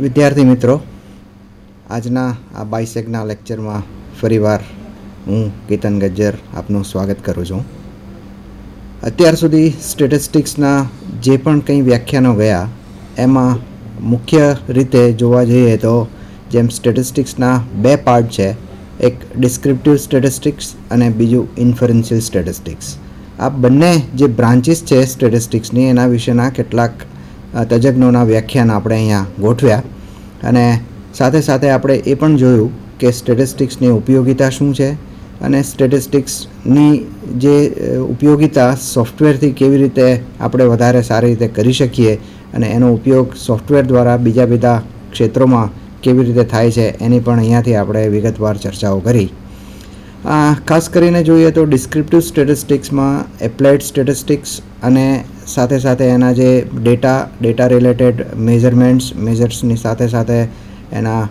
વિદ્યાર્થી મિત્રો, આજના આ બાયસેગના લેક્ચરમાં ફરીવાર હું કેતન ગજ્જર આપનું સ્વાગત કરું છું. અત્યાર સુધી સ્ટેટિસ્ટિક્સના જે પણ કંઈ વ્યાખ્યાનો ગયા એમાં મુખ્ય રીતે જોવા જઈએ તો જેમ સ્ટેટિસ્ટિક્સના બે પાર્ટ છે, એક ડિસ્ક્રિપ્ટિવ સ્ટેટિસ્ટિક્સ અને બીજું ઇન્ફરન્શિયલ સ્ટેટિસ્ટિક્સ. આ બંને જે બ્રાન્ચીસ છે સ્ટેટિસ્ટિક્સની એના વિશેના કેટલાક તજજ્ઞોના વ્યાખ્યાન આપણે અહીંયા ગોઠવ્યા અને સાથે સાથે આપણે એ પણ જોયું કે સ્ટેટિસ્ટિક્સની ઉપયોગિતા શું છે અને સ્ટેટિસ્ટિક્સની જે ઉપયોગિતા સોફ્ટવેરથી કેવી રીતે આપણે વધારે સારી રીતે કરી શકીએ અને એનો ઉપયોગ સોફ્ટવેર દ્વારા બીજા બધા ક્ષેત્રોમાં કેવી રીતે થાય છે એની પણ અહીંયાથી આપણે વિગતવાર ચર્ચાઓ કરી. ખાસ કરીને જોઈએ તો ડિસ્ક્રિપ્ટિવ સ્ટેટિસ્ટિક્સમાં એપ્લાઇડ સ્ટેટિસ્ટિક્સ અને સાથે સાથે એના જે ડેટા રિલેટેડ મેજર્સની સાથે સાથે એના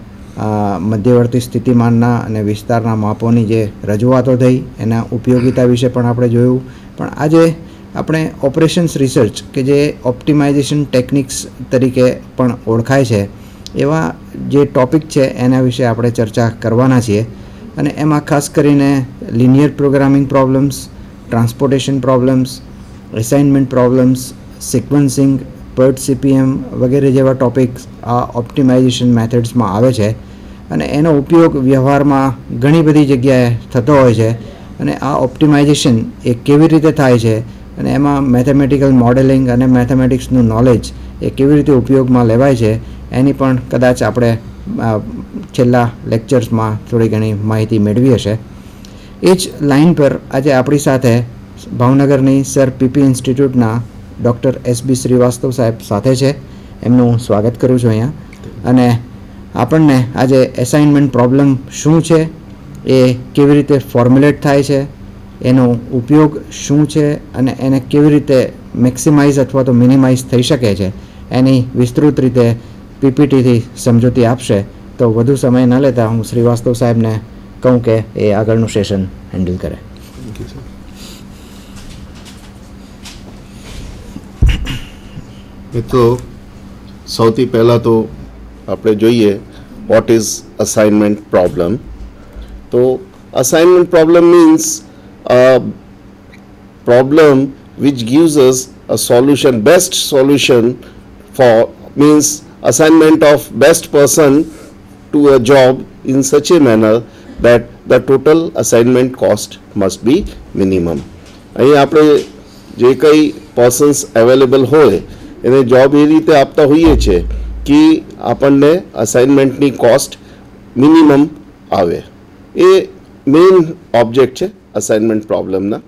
મધ્યવર્તી સ્થિતિમાનના અને વિસ્તારના માપોની જે રજૂઆતો થઈ એના ઉપયોગિતા વિશે પણ આપણે જોયું. પણ આજે આપણે ઓપરેશન્સ રિસર્ચ કે જે ઓપ્ટિમાઇઝેશન ટેકનિક્સ તરીકે પણ ઓળખાય છે એવા જે ટૉપિક છે એના વિશે આપણે ચર્ચા કરવાના છીએ. અને એમાં ખાસ કરીને linear programming problems, transportation problems, assignment problems, sequencing, PERT CPM વગેરે જેવા ટૉપિક્સ આ ઓપ્ટિમાઇઝેશન મેથડ્સમાં આવે છે અને એનો ઉપયોગ વ્યવહારમાં ઘણી બધી જગ્યાએ થતો હોય છે. અને આ ઓપ્ટિમાઇઝેશન એ કેવી રીતે થાય છે અને એમાં મેથેમેટિકલ મોડેલિંગ અને મેથેમેટિક્સનું નોલેજ એ કેવી રીતે ઉપયોગમાં લેવાય છે એની પણ કદાચ આપણે છેલ્લા લેક્ચર્સમાં થોડી ઘણી માહિતી મેળવી હશે. એ જ લાઇન પર આજે આપણી સાથે ભાવનગરની સર પીપી ઇન્સ્ટિટ્યૂટના ડૉક્ટર SB શ્રીવાસ્તવ સાહેબ સાથે છે. એમનું હું સ્વાગત કરું છું અહીંયા. અને આપણને આજે એસાઇનમેન્ટ પ્રોબ્લેમ શું છે, એ કેવી રીતે ફોર્મ્યુલેટ થાય છે, એનો ઉપયોગ શું છે અને એને કેવી રીતે મેક્સિમાઇઝ અથવા તો મિનિમાઇઝ થઈ શકે છે એની વિસ્તૃત રીતે પીપીટીથી સમજૂતી આપશે. તો વધુ સમય ન લેતા હું શ્રીવાસ્તવ સાહેબને કહું કે એ આગળનું સેશન હેન્ડલ કરે. મિત્રો, સૌથી પહેલાં તો આપણે જોઈએ વોટ ઇઝ અસાઇનમેન્ટ પ્રોબ્લેમ. તો assignment problem means problem which gives us a solution, best solution for, means assignment of best person to a job in such a manner that the total assignment cost must be minimum. અહીં આપણે જે કંઈ persons available હોય એને job એ રીતે આપતા હોઈએ છીએ કે આપણને અસાઇનમેન્ટની કોસ્ટ મિનિમમ આવે. એ મેઇન ઓબ્જેક્ટ છે અસાઇનમેન્ટ પ્રોબ્લેમના.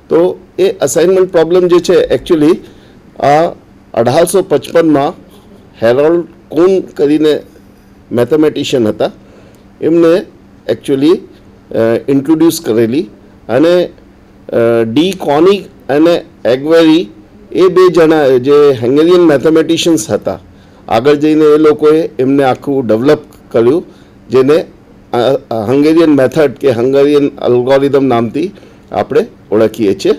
તો એ અસાઇનમેન્ટ પ્રોબ્લેમ જે છે એકચ્યુઅલી આ 1855માં હેરોલ્ડ કૂન કરીને મેથેમેટિશિયન હતા, એમને એકચ્યુઅલી ઇન્ટ્રોડ્યુસ કરેલી. અને ડી કોનિક અને એગ્વેરી એ બે જણા જે હંગેરિયન મેથેમેટિશિયન્સ હતા, આગળ જઈને એ લોકોએ એમને આખું ડેવલપ કર્યું જેને હંગેરિયન મેથડ કે હંગેરિયન અલ્ગોરિધમ નામથી આપણે ઓળખીએ છીએ.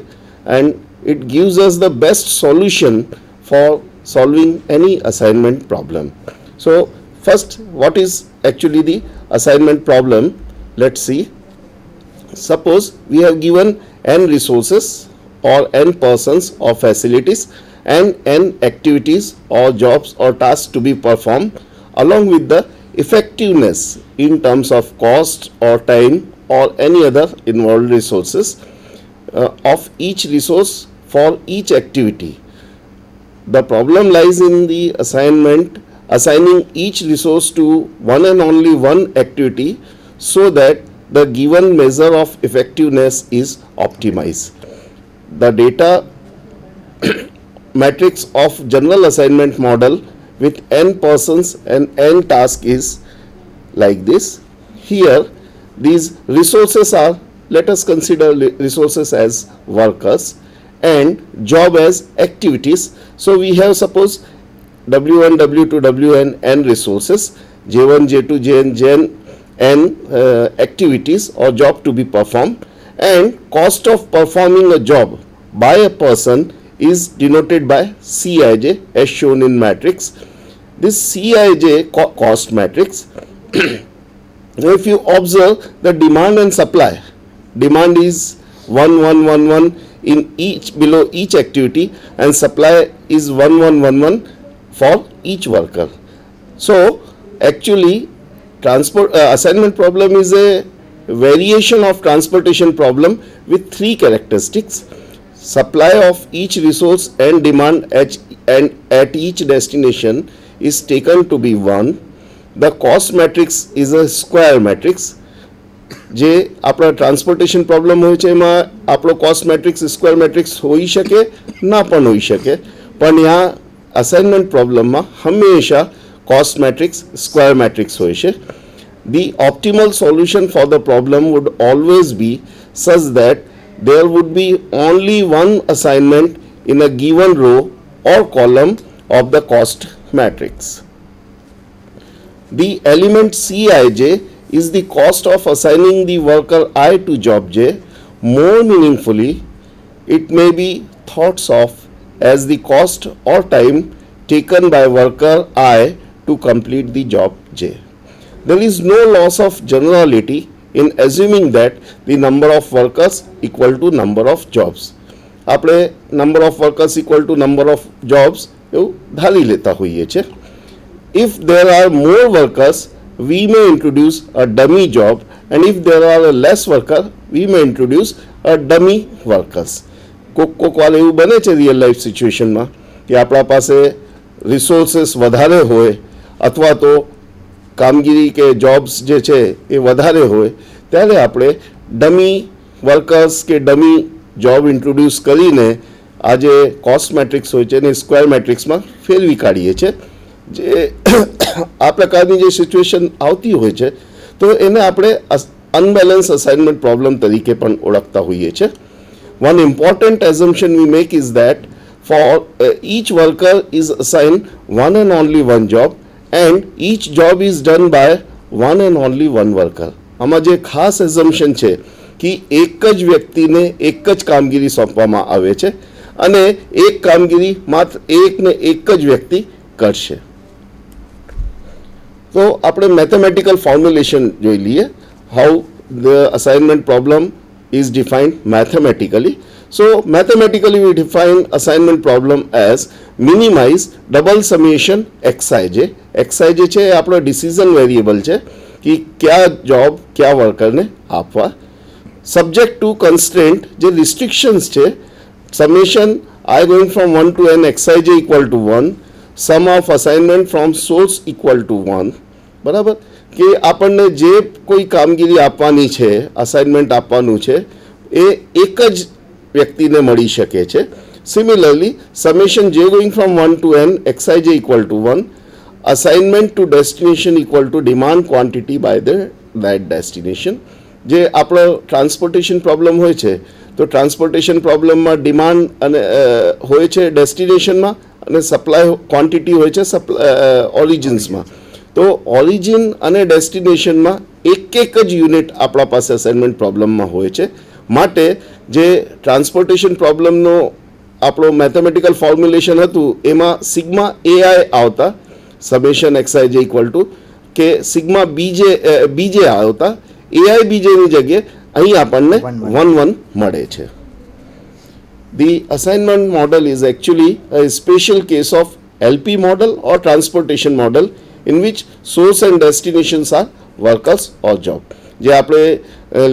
And it gives us the best solution four solving any assignment problem. So first, what is actually the assignment problem? Let's see. Suppose we have given n resources or n persons or facilities and n activities or jobs or tasks to be performed along with the effectiveness in terms of cost or time or any other involved resources of each resource for each activity. The problem lies in the assigning each resource to one and only one activity so that the given measure of effectiveness is optimized. The data matrix of general assignment model with n persons and n tasks is like this. Here, these resources are, let us consider resources as workers and job as activities. So we have, suppose, W1, W2, Wn, n resources, J1, J2, Jn, Jn, n activities or job to be performed, and cost of performing a job by a person is denoted by Cij as shown in matrix. This CIJ cost matrix, if you observe the demand and supply, demand is 1111 in each below each activity and supply is 1111 for each worker. So actually transport assignment problem is a variation of transportation problem with three characteristics: supply of each resource and demand at each destination is taken to be 1. The cost matrix is a square matrix. જે આપણા transportation problem હોય છે એમાં આપણો cost matrix square matrix હોઈ શકે, ના પણ હોઈ શકે, પણ ત્યાં અસાઇનમેન્ટ પ્રોબ્લેમમાં હંમેશા કોસ્ટ મેટ્રિક્સ સ્ક્વેર મેટ્રિક્સ હોય છે. The optimal solution for the problem would always be such that there would be only one assignment in a given row or column of the cost matrix. The element Cij is the cost of assigning the worker I to job J. More meaningfully, it may be thought of as the cost or time taken by worker I to complete the job J. There is no loss of generality in assuming that the number of workers equal to number of jobs. આપણે number of workers equal to number of jobs એવું ધારી લેતા હોઈએ છે. If there are more workers, we may introduce a dummy job, and if there are less worker, we may introduce a dummy workers. કોક વાર એવું બને છે real life સિચ્યુએશનમાં કે આપણા પાસે રિસોર્સિસ વધારે હોય અથવા તો કામગીરી કે જોબ્સ જે છે એ વધારે હોય ત્યારે આપણે ડમી વર્કર્સ કે ડમી જોબ ઇન્ટ્રોડ્યુસ કરીને આ જે કોસ્ટ મેટ્રિક્સ હોય છે એને સ્ક્વેર મેટ્રિક્સમાં ફેરવી કાઢીએ છીએ. જે આ પ્રકારની જે સિચ્યુએશન આવતી હોય છે તો એને આપણે અનબેલેન્સ અસાઇનમેન્ટ પ્રોબ્લેમ તરીકે પણ ઓળખતા હોઈએ છીએ. One important assumption we make is that for each worker is assigned one and only one job and each job is done by one and only one worker. આમાં જે ખાસ assumption છે કે એક જ વ્યક્તિને એક જ કામગીરી સોંપવામાં આવે છે અને એક કામગીરી માત્ર એક ને એક જ વ્યક્તિ કરશે. તો આપણે મેથેમેટિકલ ફોર્મ્યુલેશન જોઈ લઈએ. How the assignment problem is defined mathematically. So mathematically we define assignment problem as minimize double summation xij. xij છે એ આપણો ડિસિઝન વેરિયેબલ છે કે કયા જોબ કયા વર્કરને આપવા. સબ્જેક્ટ ટુ કન્સ્ટ્રેન્ટ જે રિસ્ટ્રિક્શન્સ છે, summation I going from 1 to n xij equal to 1, sum of assignment from source equal to 1. બરાબર કે આપણને જે કોઈ કામગીરી આપવાની છે, અસાઇનમેન્ટ આપવાનું છે એ એક જ વ્યક્તિને મળી શકે છે. Similarly summation j going from 1 to n xij equal to 1, assignment to destination equal to demand quantity by that destination. જે આપણો ટ્રાન્સપોર્ટેશન પ્રોબ્લેમ હોય છે તો ટ્રાન્સપોર્ટેશન પ્રોબ્લેમમાં ડિમાન્ડ અને હોય છે ડેસ્ટિનેશનમાં અને સપ્લાય ક્વોન્ટિટી હોય છે ઓરિજિન્સમાં. તો ઓરિજિન અને ડેસ્ટિનેશનમાં એક જ યુનિટ આપણા પાસે અસાઇનમેન્ટ પ્રોબ્લેમમાં હોય છે. માટે જે ટ્રાન્સપોર્ટેશન પ્રોબ્લેમનો આપણો મેથેમેટિકલ ફોર્મ્યુલેશન હતું એમાં સિગ્મા એઆઈ આવતા સમેશન એક્સઆઈ જે ઇક્વલ ટુ કે સિગ્મા બીજે આવતા એઆઈ બીજેની જગ્યાએ અહીં આપણને 1 મળે છે. The assignment model is actually a special case of LP model or transportation model in which source and destinations are workers or job. જે આપણે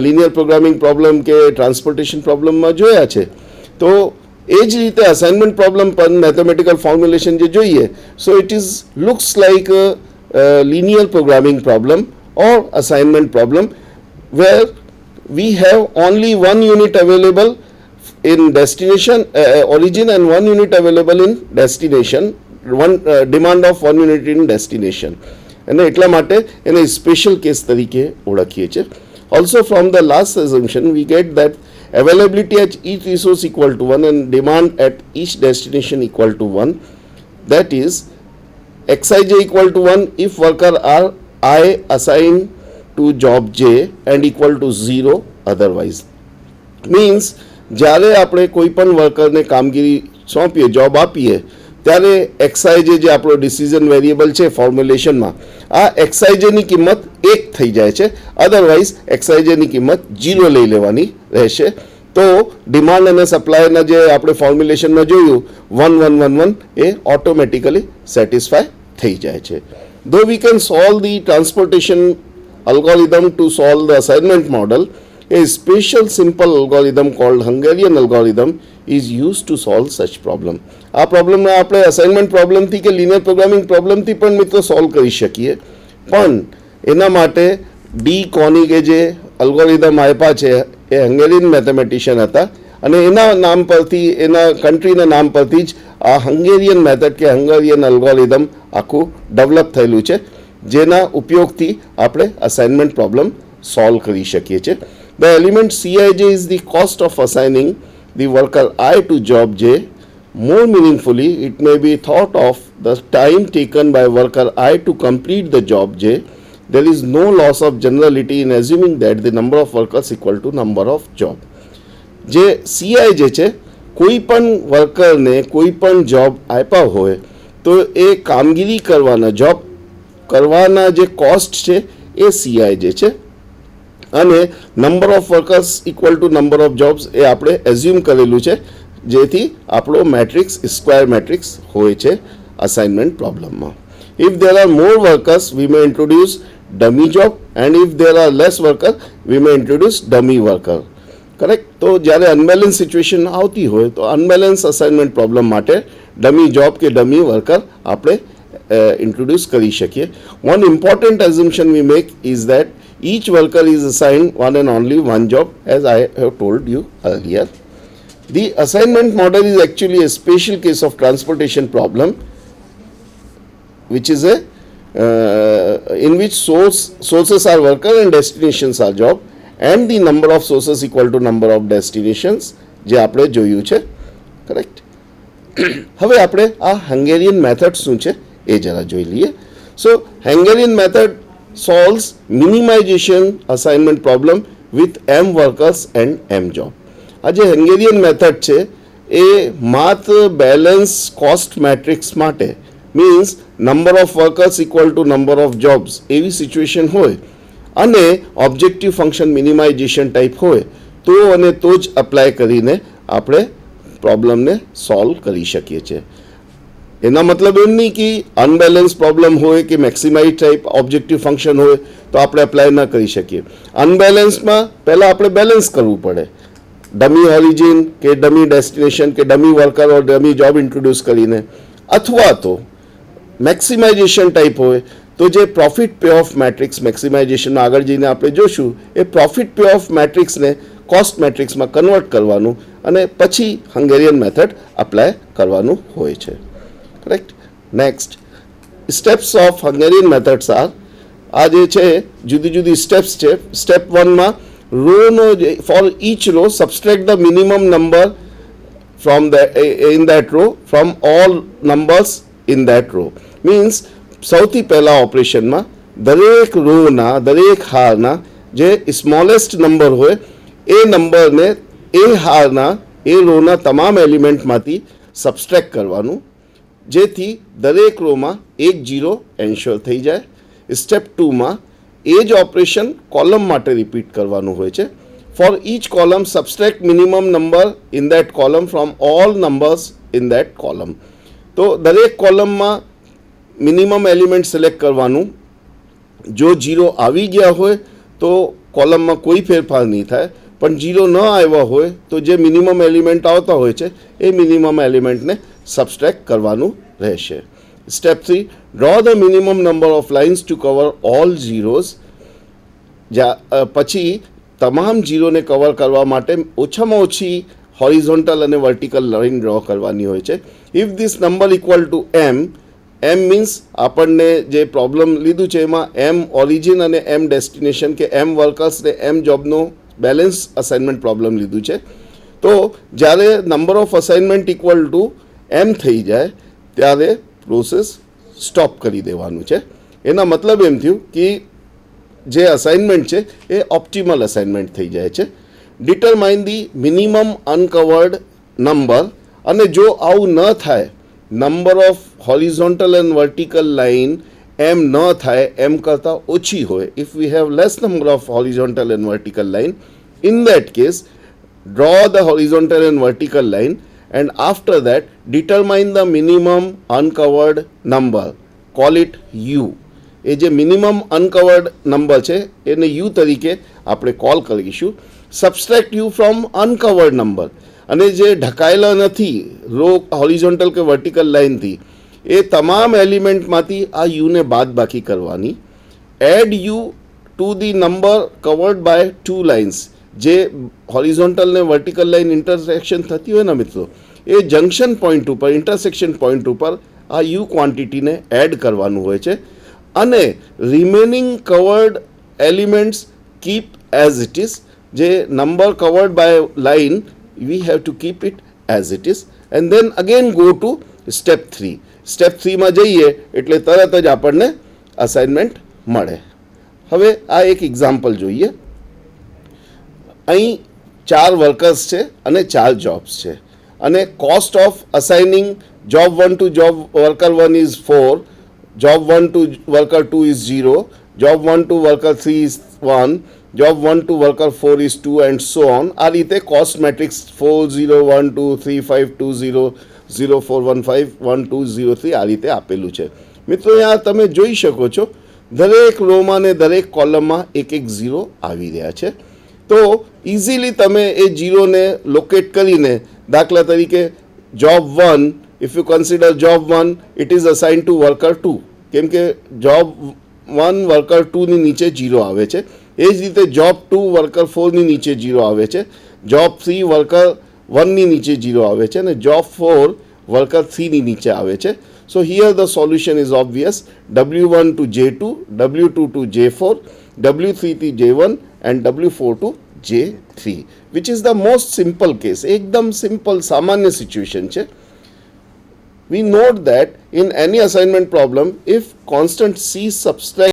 લિનિયર પ્રોગ્રામિંગ પ્રોબ્લેમ કે ટ્રાન્સપોર્ટેશન પ્રોબ્લેમમાં જોયા છે તો એ જ રીતે અસાઇનમેન્ટ પ્રોબ્લેમ પણ મેથેમેટિકલ ફોર્મ્યુલેશન જે જોઈએ so it is looks like linear programming problem or assignment problem where we have only one unit available in destination origin and one unit available in destination, one demand of one unit in destination. અને એટલા માટે એને special case તરીકે ઓળખીએ છીએ. Also from the last assumption we get that availability at each resource equal to 1 and demand at each destination equal to 1. That is xij equal to 1 if worker are I assigned to job j and equal to 0 otherwise. Means જ્યારે આપણે કોઈ પણ વર્કરને કામગીરી સોંપીએ job આપીએ ત્યારે એક્સઆઈજે જે આપણો decision variable છે ફોર્મ્યુલેશનમાં, આ એક્સઆઈજેની કિંમત 1 થઈ જાય છે, અધરવાઇઝ એક્સઆઈજેની કિંમત 0 લઈ લેવાની રહેશે. તો ડિમાન્ડ અને સપ્લાયના જે આપણે ફોર્મ્યુલેશનમાં જોયું 1 1 1 1 એ ઓટોમેટિકલી સેટિસ્ફાય થઈ જાય છે. ધો we can solve the transportation algorithm to solve the assignment model, a special simple algorithm called Hungarian algorithm is used to solve such problem. આ પ્રોબ્લેમને આપણે અસાઇનમેન્ટ પ્રોબ્લેમથી કે લિનિયર પ્રોગ્રામિંગ પ્રોબ્લેમથી પણ મિત્રો સોલ્વ કરી શકીએ, પણ એના માટે ડી કોનિગે જે અલ્ગોરિધમ આપ્યા છે એ હંગેરિયન મેથેમેટિશિયન હતા અને એના નામ પરથી, એના કન્ટ્રીના નામ પરથી જ આ હંગેરિયન મેથડ કે હંગેરિયન અલ્ગોરિધમ આખું ડેવલપ થયેલું છે, જેના ઉપયોગથી આપણે અસાઇનમેન્ટ પ્રોબ્લેમ સોલ્વ કરી શકીએ છીએ. The element CIJ is the cost of assigning the worker I to job J. More meaningfully, it may be thought of the time taken by worker I to complete the job J. There is no loss of generality in assuming that the number of workers equal to number of job. જે CIJ છે, કોઈ પણ વર્કરને કોઈ પણ job આપ્યા હોય તો એ કામગીરી કરવાના, જોબ કરવાના જે કોસ્ટ છે એ CIJ છે અને number of workers equal to number of jobs એ આપણે એઝ્યુમ કરેલું છે, જેથી આપણો મેટ્રિક્સ સ્ક્વેર મેટ્રિક્સ હોય છે અસાઇનમેન્ટ પ્રોબ્લેમમાં. If there are more workers we may introduce dummy job and if there are less worker we may introduce dummy worker. Correct. તો જ્યારે અનબેલેન્સ સિચ્યુએશન આવતી હોય તો અનબેલેન્સ અસાઇનમેન્ટ પ્રોબ્લેમ માટે dummy job કે ડમી વર્કર આપણે introduce કરી શકીએ. One important assumption we make is that each worker is assigned one and only one job, as I have told you earlier. The assignment model is actually a special case of transportation problem, which is a in which sources are worker and destinations are job, and the number of sources equal to number of destinations, જે આપણે જોયું છે. Correct. હવે આપણે આ Hungarian method શું છે એ જરા જોઈ લઈએ. So Hungarian method solves minimisation assignment problem with M workers and M job. આ જે હેંગેરિયન મેથડ છે એ માત્ર બેલેન્સ કોસ્ટ મેટ્રિક્સ માટે, means number of workers equal to number of jobs એવી સિચ્યુએશન હોય અને ઓબ્જેક્ટિવ ફંક્શન મિનિમાઇઝેશન ટાઈપ હોય તો અને તો જ અપ્લાય કરીને આપણે પ્રોબ્લેમને સોલ્વ કરી શકીએ છીએ. એના મતલબ એમ નહીં કે અનબેલેન્સ પ્રોબ્લેમ હોય કે મેક્સિમાઇઝ ટાઈપ ઓબ્જેક્ટિવ ફંક્શન હોય તો આપણે અપ્લાય ન કરી શકીએ. અનબેલેન્સમાં પહેલાં આપણે બેલેન્સ કરવું પડે, ડમી ઓરિજિન કે ડમી ડેસ્ટિનેશન કે dummy worker or dummy job introduce કરીને, અથવા તો મેક્સિમાઇઝેશન ટાઈપ હોય તો જે પ્રોફિટ પે ઓફ મેટ્રિક્સ મેક્સિમાઇઝેશનમાં આગળ જઈને આપણે જોશું એ પ્રોફિટ પે ઓફ મેટ્રિક્સને કોસ્ટ મેટ્રિક્સમાં કન્વર્ટ કરવાનું અને પછી હંગેરિયન મેથડ અપ્લાય કરવાનું હોય છે. Correct. Next, steps of Hungarian methods are, આ જે છે જુદી જુદી સ્ટેપ્સ છે. સ્ટેપ 1માં રોનો for each row સબસ્ટ્રેક્ટ the minimum number from in that row from all numbers in that row. Means સૌથી પહેલા ઓપરેશનમાં દરેક રોના, દરેક હારના જે સ્મોલેસ્ટ નંબર હોય એ નંબરને એ હારના, એ રોના તમામ એલિમેન્ટમાંથી સબસ્ટ્રેક્ટ કરવાનું, જેથી દરેક રોમાં 1 0 એન્શ્યોર થઈ જાય. સ્ટેપ 2માં એ જ ઓપરેશન કોલમ માટે રિપીટ કરવાનું હોય છે. For each column subtract minimum number in that column from all numbers in that column. તો દરેક કોલમમાં મિનિમમ એલિમેન્ટ સિલેક્ટ કરવાનું. જો 0 આવી ગયા હોય તો કોલમમાં કોઈ ફેરફાર નહીં થાય, પણ 0 ન આવ્યા હોય તો જે મિનિમમ એલિમેન્ટ આવતા હોય છે એ મિનિમમ એલિમેન્ટને સબસ્ટ્રેક્ટ કરવાનું રહેશે. Step 3, draw the minimum number of lines to cover all zeros. પછી તમામ ઝીરોને કવર કરવા માટે ઓછામાં ઓછી હોરિઝોન્ટલ અને વર્ટિકલ લાઇન ડ્રો કરવાની હોય છે. If this number equal to M, M means આપણને જે પ્રોબ્લેમ લીધું છે એમાં M ઓરિજિન અને M ડેસ્ટિનેશન કે M વર્કર્સ ને M જોબનો બેલેન્સ અસાઇનમેન્ટ પ્રોબ્લેમ લીધું છે. તો જ્યારે number of assignment equal to M થઈ જાય ત્યારે પ્રોસેસ સ્ટોપ કરી દેવાનું છે. એના મતલબ એમ થયું કે જે અસાઇનમેન્ટ છે એ ઓપ્ટિમલ અસાઇનમેન્ટ થઈ જાય છે. Determine the minimum uncovered number, અને જો આવું ન થાય, number of horizontal and vertical line M ન થાય એમ કરતાં ઓછી હોય, if we have less number of horizontal and vertical line, in that case draw the horizontal and vertical line and after that determine the minimum uncovered number, call it u. એ જે minimum uncovered number છે એને you તરીકે આપણે call કરીશું. સબસ્ટ્રેક્ટ you from અનકવર્ડ number, અને જે ઢકાયેલા નથી row horizontal કે વર્ટિકલ લાઇનથી એ તમામ એલિમેન્ટમાંથી આ યુને બાદબાકી કરવાની. Add U to the number covered by two lines, જે હોરિઝોન્ટલ ને વર્ટિકલ લાઇન ઇન્ટરસેક્શન થતી હોય ને મિત્રો, એ જંક્શન પોઈન્ટ ઉપર, ઇન્ટરસેક્શન પોઈન્ટ ઉપર આ યુ ક્વોન્ટિટીને એડ કરવાનું હોય છે. અને remaining covered elements keep as it is. જે number covered by line we have to keep it as it is and then again go to step 3. Step 3માં જઈએ એટલે તરત જ આપણને અસાઇનમેન્ટ મળે. હવે આ એક એક્ઝામ્પલ જોઈએ. અહીં 4 વર્કર્સ છે અને 4 જોબ્સ છે, અને cost of assigning job 1 to job worker 1 is 4, job 1 to worker 2 is 0, job 1 to worker 3 is 1, job 1 to worker 4 is 2 and so on. આ રીતે કોસ્ટ મેટ્રિક્સ 4 0 1 2 3 5 2 0 0 4 1 5 1 2 0 3 આ રીતે આપેલું છે. મિત્રો અહીંયા તમે જોઈ શકો છો દરેક રોમાં ને દરેક કોલમમાં એક એક ઝીરો આવી રહ્યા છે. તો ઇઝીલી તમે એ ઝીરોને લોકેટ કરીને, દાખલા તરીકે job 1, if you consider job 1, it is assigned to worker 2, કેમ કે job 1 worker 2 ની નીચે 0 આવે છે. એ જ રીતે job 2 worker 4 ની નીચે 0 આવે છે, job 3 worker 1 ની નીચે 0 આવે છે, અને job 4 worker 3 ની નીચે આવે છે. So here the solution is obvious: W1 to J2, W2 to J4, W3 to J1 and W4 to J3, which is the most simple case. એકદમ સિમ્પલ સામાન્ય સિચ્યુએશન છે. We note that in any assignment problem, if constant C subtract